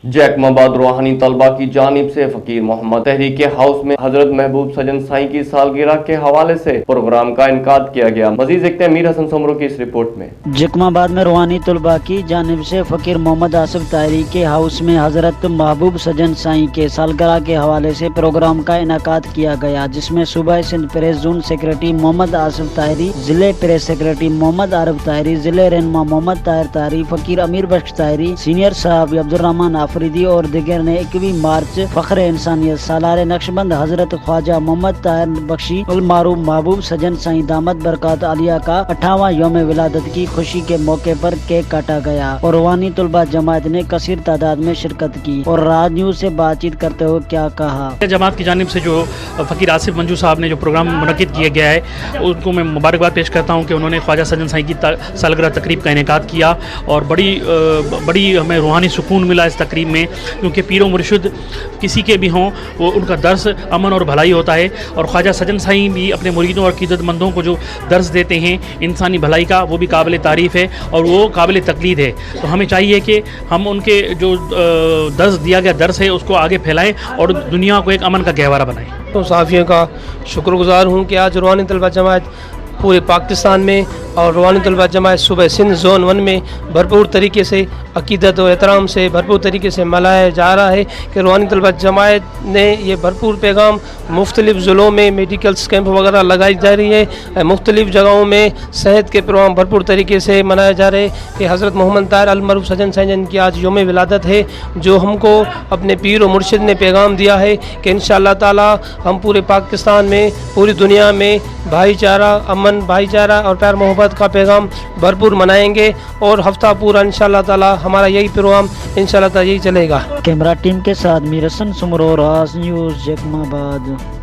जैकमाबाद रूहानी तलबा की जानिब से फकीर मोहम्मद तहरीक हाउस में हजरत महबूब सजन साई की सालगिरह के हवाले से प्रोग्राम का इनकाद किया गया। मजीद देखते हैं मीर हसन समरो की इस रिपोर्ट में। जैकमाबाद में रूहानी तलबा की जानिब से फकीर मोहम्मद आसिफ तहरीक हाउस में हजरत महबूब सजन साई के सालगिरह के हवाले से प्रोग्राम का इनकाद किया गया, जिसमें सुबह Sindh press zone secretary Mohammad Asif Tahiri, जिले प्रेस सेक्रेटरी मोहम्मद आरिफ ताहिरी, जिले रहनुमा मोहम्मद ताहिर ताहिरी, फकीर अमीर बख्श ताहिरी, सीनियर साहब अब्दुर्रहमान आफरीदी और दिगर ने 21 मार्च फख्र इंसानियत सालार नक्शबंद हजरत ख्वाजा मोहम्मद ताहिर बख्शी उल मारूफ महबूब सजन साई दामत बरकत आलिया का 58वां यौम विलादत की खुशी के मौके पर केक काटा गया और रूहानी तलबा जमात ने कसीर तादाद में शिरकत की और राज न्यूज से बातचीत करते हुए क्या कहा। जमात की जानिब से जो फकीर आसिफ मंजू साहब ने जो प्रोग्राम मुनक्किद किया गया है, उनको मैं मुबारकबाद पेश करता हूँ कि उन्होंने ख्वाजा सजन साई की सालगिरह तकरीब का इनेकाद किया और बड़ी हमें रूहानी सुकून मिला इस तकरीब में, क्योंकि पीरो मुर्शिद किसी के भी हों वो उनका दर्स अमन और भलाई होता है और ख्वाजा सजन साई भी अपने मुरीदों और क़ीदतमंदों को जो दर्स देते हैं इंसानी भलाई का, वो भी काबिल तारीफ़ है और वो काबिल तकलीद है। तो हमें चाहिए कि हम उनके जो दर्स दिया गया दर्स है उसको आगे फैलाएं और दुनिया को एक अमन का गहवारा बनाएं। तो साफ़ियों का शुक्रगुजार हूँ कि आज रूहानी तलबा जमात पूरे पाकिस्तान में और रूहानी तलबा जमात सूबे सिंध जोन 1 में भरपूर तरीके से अकीदत और एहतराम से भरपूर तरीके से मनाया जा रहा है कि रूहानी तलबा जमात ने ये भरपूर पैगाम मुख्तलिफ़ ज़िलों में मेडिकल कैंप वगैरह लगाई जा रही है, मुख्तलिफ़ जगहों में सेहत के प्रोग्राम भरपूर तरीके से मनाए जा रहे हैं कि हज़रत मोहम्मद ताहिर अल मरूफ सजन साई जिनकी आज यौम विलादत है, जो हमको अपने पीर और मुर्शिद ने पैगाम दिया है कि इंशाअल्लाह ताला हम पूरे पाकिस्तान में पूरी दुनिया में भाईचारा, अमन, भाईचारा और प्यार मोहब्बत का पैगाम भरपूर मनाएंगे और हफ्ता पूरा इंशाअल्लाह ताला हमारा यही प्रोग्राम इंशाअल्लाह ताला यही चलेगा। कैमरा टीम के साथ मीर हसन समरो, राज न्यूज़, जैकमाबाद।